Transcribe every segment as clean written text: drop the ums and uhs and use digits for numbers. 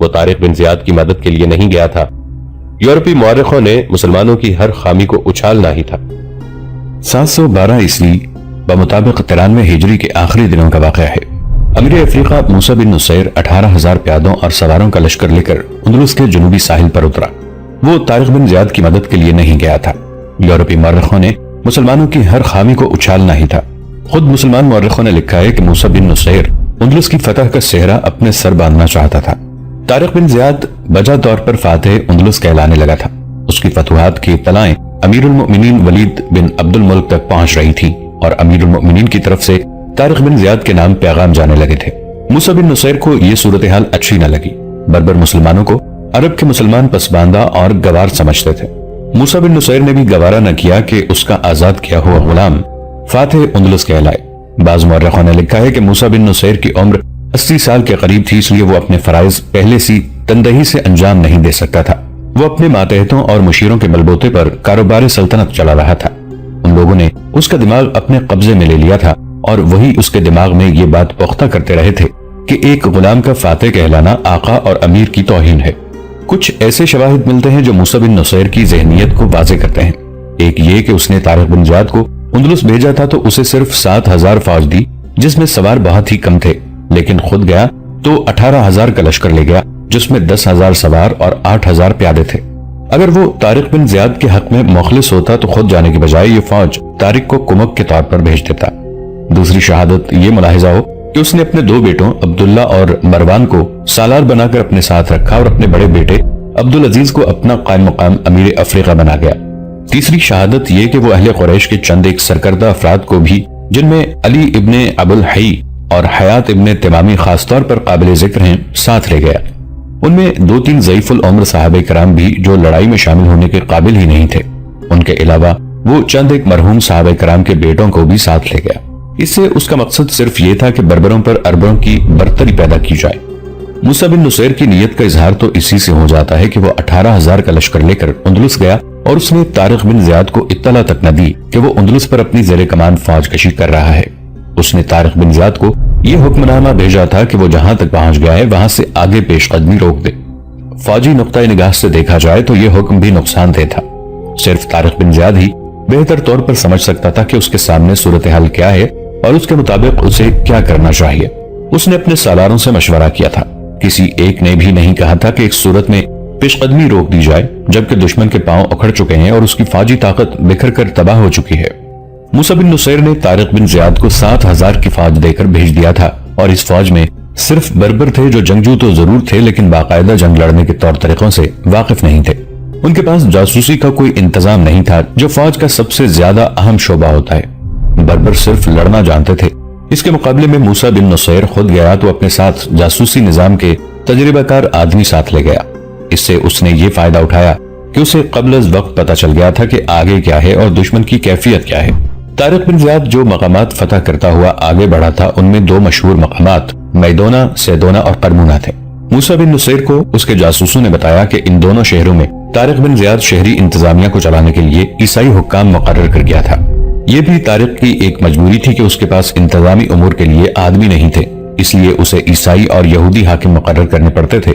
وہ طارق بن زیاد کی مدد کے لیے نہیں گیا تھا۔ یورپی مورخوں نے مسلمانوں کی ہر خامی کو اچھالنا ہی تھا۔ 712 عیسوی بمطابق 93 ہجری کے آخری دنوں کا واقعہ ہے۔ امیر افریقہ موسیٰ بن نصیر 18,000 پیادوں اور سواروں کا لشکر لے کر اندلس کے جنوبی ساحل پر اترا۔ وہ طارق بن زیاد کی مدد کے لیے نہیں گیا تھا۔ یورپی مورخوں نے مسلمانوں کی ہر خامی کو اچھالنا ہی تھا۔ خود مسلمان مورخوں نے لکھا ہے کہ موسیٰ بن نصیر اندلس کی فتح کا سہرا اپنے سر باندھنا چاہتا تھا۔ طارق بن زیاد بجا طور پر فاتح اندلس کہلانے لگا تھا۔ اس کی فتوحات کی اطلاعیں امیر المؤمنین ولید بن عبد الملک تک پہنچ رہی تھی اور امیر المؤمنین کی طرف سے طارق بن زیاد کے نام پیغام جانے لگے تھے۔ موسیٰ بن نصیر کو یہ صورتحال اچھی نہ لگی۔ بربر مسلمانوں کو عرب کے مسلمان پسماندہ اور گوار سمجھتے تھے۔ موسیٰ بن نصیر نے بھی گوارا نہ کیا کہ اس کا آزاد کیا ہوا غلام فاتح اندلس کہلائے۔ بعض مورخوں نے لکھا ہے کہ موسیٰ بن نصیر کی عمر 80 سال کے قریب تھی، اس لیے وہ اپنے فرائض پہلے سی تندہی سے انجام نہیں دے سکتا تھا۔ وہ اپنے ماتحتوں اور مشیروں کے بلبوتے پر کاروبار سلطنت چلا رہا تھا۔ ان لوگوں نے اس کا دماغ اپنے قبضے میں لے لیا تھا اور وہی اس کے دماغ میں یہ بات پختہ کرتے رہے تھے کہ ایک غلام کا فاتح کہلانا آقا اور امیر کی توہین ہے۔ کچھ ایسے شواہد ملتے ہیں جو موسیٰ بن نصیر کی ذہنیت کو واضح کرتے ہیں۔ ایک یہ کہ اس نے طارق بن زیاد کو اندلس بھیجا تھا تو اسے صرف 7,000 فوج دی، جس میں سوار بہت ہی کم تھے، لیکن خود گیا تو 18,000 کا لشکر لے گیا، جس میں 10,000 سوار اور 8,000 پیادے تھے۔ اگر وہ طارق بن زیاد کے حق میں مخلص ہوتا تو خود جانے کے بجائے یہ فوج طارق کو کمک کے طور پر بھیج دیتا۔ دوسری شہادت یہ ملاحظہ ہو کہ اس نے اپنے 2 بیٹوں عبداللہ اور مروان کو سالار بنا کر اپنے ساتھ رکھا اور اپنے بڑے بیٹے عبدالعزیز کو اپنا قائم مقام امیر افریقہ بنا گیا۔ تیسری شہادت یہ کہ وہ اہل قریش کے چند ایک سرکردہ افراد کو بھی، جن میں علی ابن ابوالحی اور حیات ابن تمامی خاص طور پر قابل ذکر ہیں، ساتھ لے گیا۔ ان میں 2-3 ضعیف العمر صحابہ کرام بھی جو لڑائی میں شامل ہونے کے قابل ہی نہیں تھے۔ ان کے علاوہ وہ چند ایک مرحوم صحابہ کرام کے بیٹوں کو بھی ساتھ لے گیا۔ اس سے اس کا مقصد صرف یہ تھا کہ بربروں پر عربوں کی برتری پیدا کی جائے۔ موسیٰ بن نصیر کی نیت کا اظہار تو اسی سے ہو جاتا ہے کہ وہ 18,000 کا لشکر لے کر اندلس گیا اور اس نے طارق بن زیاد کو اطلاع تک نہ دی کہ وہ اندلس پر اپنی زیر کمان فوج کشی کر رہا ہے۔ اس نے طارق بن زیاد کو یہ حکم نامہ بھیجا تھا کہ وہ جہاں تک پہنچ گیا ہے وہاں سے آگے پیش قدمی روک دے۔ فوجی نقطۂ نگاہ سے دیکھا جائے تو یہ حکم بھی نقصان دہ تھا۔ صرف طارق بن زیاد ہی بہتر طور پر سمجھ سکتا تھا کہ اس کے سامنے صورتحال کیا ہے اور اس کے مطابق اسے کیا کرنا چاہیے۔ اس نے اپنے سالاروں سے مشورہ کیا تھا۔ کسی ایک نے بھی نہیں کہا تھا کہ ایک صورت میں پیش قدمی روک دی جائے جبکہ دشمن کے پاؤں اکھڑ چکے ہیں اور اس کی فوجی طاقت بکھر کر تباہ ہو چکی ہے۔ موسیٰ بن نصیر نے طارق بن زیاد کو 7,000 کی فوج دے کر بھیج دیا تھا اور اس فوج میں صرف بربر تھے جو جنگجو تو ضرور تھے لیکن باقاعدہ جنگ لڑنے کے طور طریقوں سے واقف نہیں تھے۔ ان کے پاس جاسوسی کا کوئی انتظام نہیں تھا جو فوج کا سب سے زیادہ اہم شعبہ ہوتا ہے۔ بربر صرف لڑنا جانتے تھے۔ اس کے مقابلے میں موسیٰ بن نصیر خود گیا تو اپنے ساتھ جاسوسی نظام کے تجربہ کار آدمی ساتھ لے گیا۔ اس سے اس نے یہ فائدہ اٹھایا کہ اسے قبل از وقت پتہ چل گیا تھا کہ آگے کیا ہے اور دشمن کی کیفیت کیا ہے۔ طارق بن زیاد جو مقامات فتح کرتا ہوا آگے بڑھا تھا ان میں 2 مشہور مقامات میدونا، سیدونا اور قرمونا تھے۔ موسیٰ بن نصیر کو اس کے جاسوسوں نے بتایا کہ ان دونوں شہروں میں طارق بن زیاد شہری انتظامیہ کو چلانے کے لیے عیسائی حکام مقرر کر گیا تھا۔ یہ بھی طارق کی ایک مجبوری تھی کہ اس کے پاس انتظامی امور کے لیے آدمی نہیں تھے، اس لیے اسے عیسائی اور یہودی حاکم مقرر کرنے پڑتے تھے۔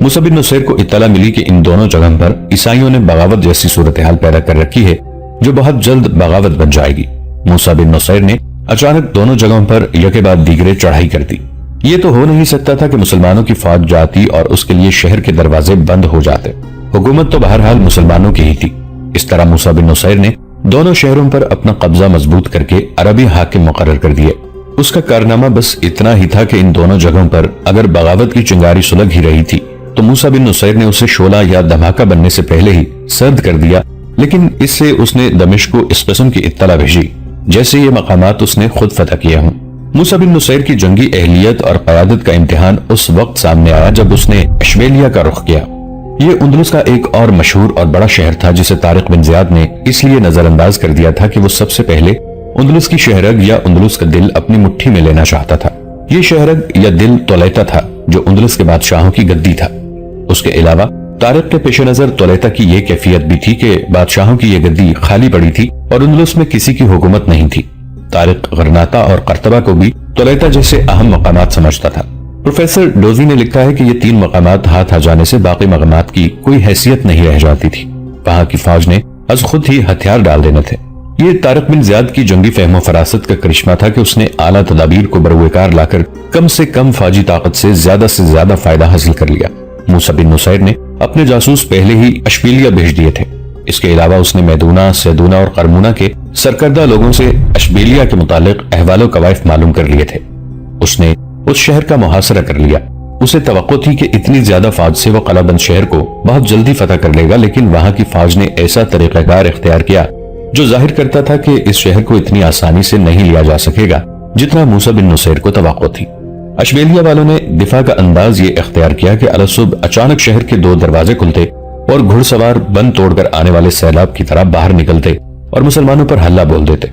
موسیٰ بن نصیر کو اطلاع ملی کہ ان دونوں جگہوں پر عیسائیوں نے بغاوت جیسی صورتحال پیدا کر رکھی ہے جو بہت جلد بغاوت بن جائے گی۔ موسیٰ بن نصیر نے اچانک دونوں جگہوں پر یکے بعد دیگرے چڑھائی کر دی۔ یہ تو ہو نہیں سکتا تھا کہ مسلمانوں کی فوج جاتی اور اس کے لیے شہر کے دروازے بند ہو جاتے۔ حکومت تو بہرحال مسلمانوں کی ہی تھی۔ اس طرح موسیٰ بن نصیر نے دونوں شہروں پر اپنا قبضہ مضبوط کر کے عربی حاکم مقرر کر دیے۔ اس کا کارنامہ بس اتنا ہی تھا کہ ان دونوں جگہوں پر اگر بغاوت کی چنگاری سلگ ہی رہی تھی تو موسیٰ بن نصیر نے اسے شعلہ یا دھماکہ بننے سے پہلے ہی سرد کر دیا، لیکن اس سے اس نے دمشق کو اس قسم کی اطلاع بھیجی جیسے یہ مقامات اس نے خود فتح کیا ہوں۔ موسیٰ بن نصیر کی جنگی اہلیت اور قیادت کا امتحان اس وقت سامنے آیا جب اس نے اشبیلیہ کا رخ کیا۔ یہ اندلس کا ایک اور مشہور اور بڑا شہر تھا جسے طارق بن زیاد نے اس لیے نظر انداز کر دیا تھا کہ وہ سب سے پہلے اندلس کی شہرگ یا اندلس کا دل اپنی مٹھی میں لینا چاہتا تھا۔ یہ شہرگ یا دل تولیتا تھا جو اندلس کے بادشاہوں کی گدی تھا۔ اس کے علاوہ طارق کے پیش نظر تولیتا کی یہ کیفیت بھی تھی کہ بادشاہوں کی یہ گدی خالی پڑی تھی اور اندلس میں کسی کی حکومت نہیں تھی۔ طارق غرناطہ اور قرطبہ کو بھی تولیتا جیسے اہم مقامات سمجھتا تھا۔ پروفیسر ڈوزی نے لکھا ہے کہ یہ 3 مقامات ہاتھ آ جانے سے باقی مقامات کی کوئی حیثیت نہیں رہ جاتی تھی، وہاں کی فوج نے از خود ہی ہتھیار ڈال دینے تھے۔ یہ طارق بن زیاد کی جنگی فہم و فراست کا کرشمہ تھا کہ اس نے اعلیٰ تدابیر کو بروئے کار لا کر کم سے کم فوجی طاقت سے زیادہ فائدہ حاصل کر لیا۔ موسیٰ بن نصیر نے اپنے جاسوس پہلے ہی اشبیلیہ بھیج دیے تھے۔ اس کے علاوہ اس نے میدونہ، سیدونہ اور قرمونہ کے سرکردہ لوگوں سے اشبیلیہ کے متعلق احوال و کوائف معلوم کر لیے تھے۔ اس نے اس شہر کا محاصرہ کر لیا۔ اسے توقع تھی کہ اتنی زیادہ فوج سے وہ قلعہ بند شہر کو بہت جلدی فتح کر لے گا، لیکن وہاں کی فوج نے ایسا طریقہ کار اختیار کیا جو ظاہر کرتا تھا کہ اس شہر کو اتنی آسانی سے نہیں لیا جا سکے گا جتنا موسیٰ بن نصیر کو توقع تھی۔ اشبیلیہ والوں نے دفاع کا انداز یہ اختیار کیا کہ الصبح اچانک شہر کے 2 دروازے کھلتے اور گھڑ سوار بند توڑ کر آنے والے سیلاب کی طرح باہر نکلتے اور مسلمانوں پر حملہ بول دیتے۔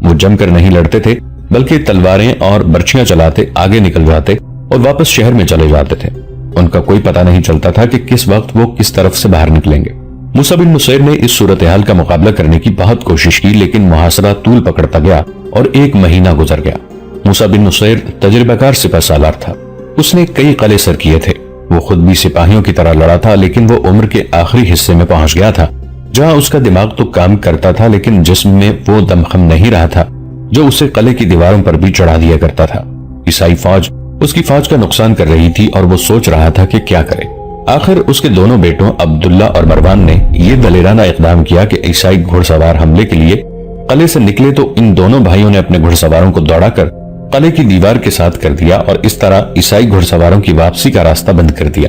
وہ جم کر نہیں لڑتے تھے بلکہ تلواریں اور برچیاں چلاتے آگے نکل جاتے اور واپس شہر میں چلے جاتے تھے۔ ان کا کوئی پتہ نہیں چلتا تھا کہ کس وقت وہ کس طرف سے باہر نکلیں گے۔ موسیٰ بن نصیر نے اس صورتحال کا مقابلہ کرنے کی بہت کوشش کی، لیکن محاصرہ طول پکڑتا گیا اور 1 مہینہ گزر گیا۔ موسیٰ بن نصیر تجربہ کار سپہ سالار تھا۔ اس نے کئی قلعے سر کیے تھے۔ وہ خود بھی سپاہیوں کی طرح لڑا تھا، لیکن وہ عمر کے آخری حصے میں پہنچ گیا تھا جہاں اس کا دماغ تو کام کرتا تھا لیکن جسم میں وہ دمخم نہیں رہا تھا جو اسے قلعے کی دیواروں پر بھی چڑھا دیا کرتا تھا۔ عیسائی فوج اس کی فوج کا نقصان کر رہی تھی اور وہ سوچ رہا تھا کہ کیا کرے۔ آخر اس کے دونوں بیٹوں عبداللہ اور مروان نے یہ دلیرانہ اقدام کیا کہ عیسائی گھڑ سوار حملے کے لیے قلعے سے نکلے تو ان دونوں بھائیوں نے اپنے گھڑ سواروں کو دوڑا کر قلعے کی دیوار کے ساتھ کر دیا اور اس طرح عیسائی گھڑ سواروں کی واپسی کا راستہ بند کر دیا۔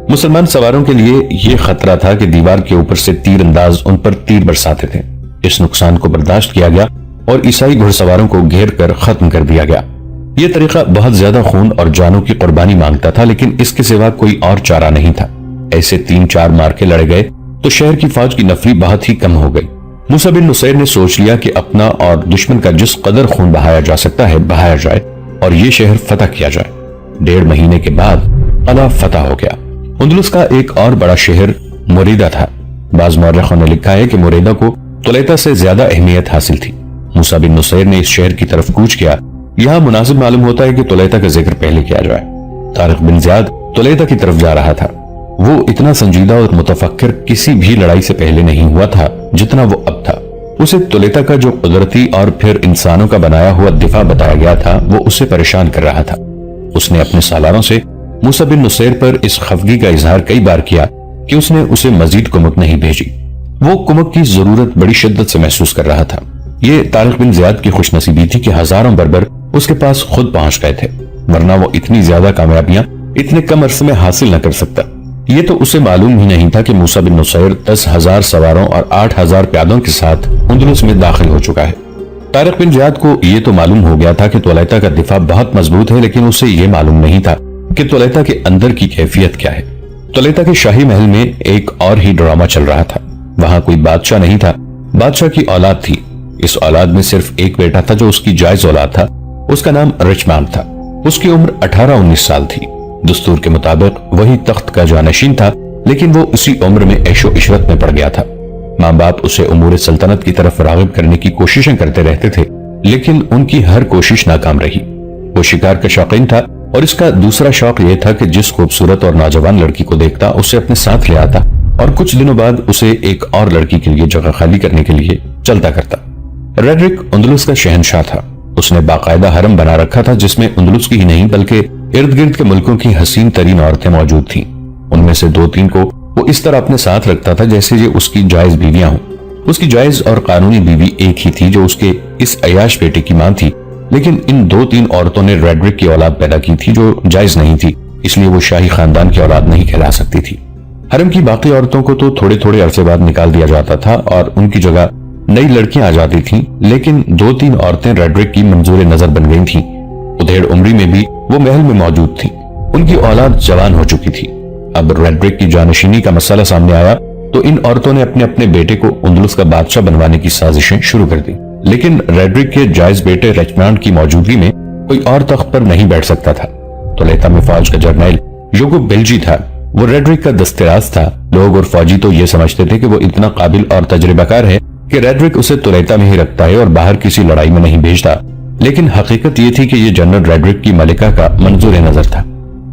مسلمان سواروں کے لیے یہ خطرہ تھا کہ دیوار کے اوپر سے تیر انداز ان پر تیر برساتے تھے۔ اس نقصان کو برداشت کیا گیا اور عیسائی گھڑ سواروں کو گھیر کر ختم کر دیا گیا۔ یہ طریقہ بہت زیادہ خون اور جانوں کی قربانی مانگتا تھا، لیکن اس کے سوا کوئی اور چارہ نہیں تھا۔ ایسے 3-4 مارکے لڑے گئے تو شہر کی فوج کی نفری بہت ہی کم ہو گئی۔ موسیٰ بن نصیر نے سوچ لیا کہ اپنا اور دشمن کا جس قدر خون بہایا جا سکتا ہے بہایا جائے اور یہ شہر فتح کیا جائے۔ 1.5 مہینے کے بعد قلعہ فتح ہو گیا۔ اندلس کا ایک اور بڑا شہر موریدہ تھا۔ بعض مورخوں نے لکھا ہے کہ موریدہ کو طلیطہ سے زیادہ اہمیت حاصل تھی۔ موسیٰ بن نصیر نے اس شہر کی طرف کوچ کیا۔ یہاں مناسب معلوم ہوتا ہے کہ طلیطہ کا ذکر پہلے کیا جائے۔ طارق بن زیاد طلیطہ کی طرف جا رہا تھا۔ وہ اتنا سنجیدہ اور متفکر کسی بھی لڑائی سے پہلے نہیں ہوا تھا جتنا وہ اب تھا۔ اسے طلیطہ کا جو قدرتی اور پھر انسانوں کا بنایا ہوا دفاع بتایا گیا تھا وہ اسے پریشان کر رہا تھا۔ اس نے اپنے سالاروں سے موسیٰ بن نصیر پر اس خفگی کا اظہار کئی بار کیا کہ اس نے اسے مزید کمک نہیں بھیجی۔ وہ کمک کی ضرورت بڑی شدت سے محسوس کر رہا تھا۔ یہ طارق بن زیاد کی خوش نصیبی تھی کہ ہزاروں بربر اس کے پاس خود پہنچ گئے تھے، ورنہ وہ اتنی زیادہ کامیابیاں اتنے کم عرصے میں حاصل نہ کر سکتا۔ یہ تو اسے معلوم ہی نہیں تھا کہ موسیٰ بن نصیر 10,000 سواروں اور 8,000 پیادوں کے ساتھ اندلس میں داخل ہو چکا ہے۔ طارق بن زیاد کو یہ تو معلوم ہو گیا تھا کہ طلیطہ کا دفاع بہت مضبوط ہے، لیکن اسے یہ معلوم نہیں تھا کہ طلیطہ کے اندر کی کیفیت کیا ہے۔ طلیطہ کے شاہی محل میں ایک اور ہی ڈرامہ چل رہا تھا۔ وہاں کوئی بادشاہ نہیں تھا، بادشاہ کی اولاد تھی۔ اس اولاد میں صرف ایک بیٹا تھا جو اس کی جائز اولاد تھا۔ اس کا نام رچمان تھا۔ اس کی عمر 18-19 سال تھی۔ دستور کے مطابق وہی تخت کا جانشین تھا، لیکن وہ اسی عمر میں عیش و عشرت میں پڑ گیا تھا۔ ماں باپ اسے امور سلطنت کی طرف راغب کرنے کی کوششیں کرتے رہتے تھے، لیکن ان کی ہر کوشش ناکام رہی۔ وہ شکار کا شوقین تھا اور اس کا دوسرا شوق یہ تھا کہ جس خوبصورت اور نوجوان لڑکی کو دیکھتا اسے اپنے ساتھ لے آتا اور کچھ دنوں بعد اسے ایک اور لڑکی کے لیے جگہ خالی کرنے کے لیے چلتا کرتا۔ ریڈرک اندلس کا شہنشاہ تھا۔ اس نے باقاعدہ حرم بنا رکھا تھا جس میں اندلس کی ہی نہیں بلکہ ارد گرد کے ملکوں کی حسین ترین عورتیں موجود تھیں۔ ان میں سے 2-3 کو وہ اس طرح اپنے ساتھ رکھتا تھا جیسے یہ اس کی جائز بیویاں ہوں۔ اس کی جائز اور قانونی بیوی ایک ہی تھی جو اس کے اس عیاش بیٹے کی ماں تھی، لیکن ان 2-3 عورتوں نے ریڈرک کی اولاد پیدا کی تھی جو جائز نہیں تھی، اس لیے وہ شاہی خاندان کی اولاد نہیں کہلا سکتی تھی۔ حرم کی باقی عورتوں کو تو تھوڑے تھوڑے عرصے بعد نکال دیا جاتا تھا اور ان کی جگہ نئی لڑکیاں آ جاتی تھیں، لیکن 2-3 عورتیں ریڈرک کی منظور نظر بن گئی تھیں۔ ادھیڑ عمری میں بھی وہ محل میں موجود تھیں۔ ان کی اولاد جوان ہو چکی تھی۔ اب ریڈرک کی جانشینی کا مسئلہ سامنے آیا تو ان عورتوں نے اپنے اپنے بیٹے کو اندلس کا بادشاہ بنوانے کی سازشیں شروع کر دی، لیکن ریڈرک کے جائز بیٹے رچمانڈ کی موجودگی میں کوئی اور تخت پر نہیں بیٹھ سکتا تھا۔ طلیطہ میں فوج کا جرنیل یوگو بیلجی تھا۔ وہ ریڈرک کا دستراز تھا۔ لوگ اور فوجی تو یہ سمجھتے تھے کہ وہ اتنا قابل اور تجربہ کار ہے کہ ریڈرک اسے طلیطہ میں ہی رکھتا ہے اور باہر کسی لڑائی میں نہیں بھیجتا، لیکن حقیقت یہ تھی کہ یہ جنرل ریڈرک کی ملکہ کا منظور نظر تھا۔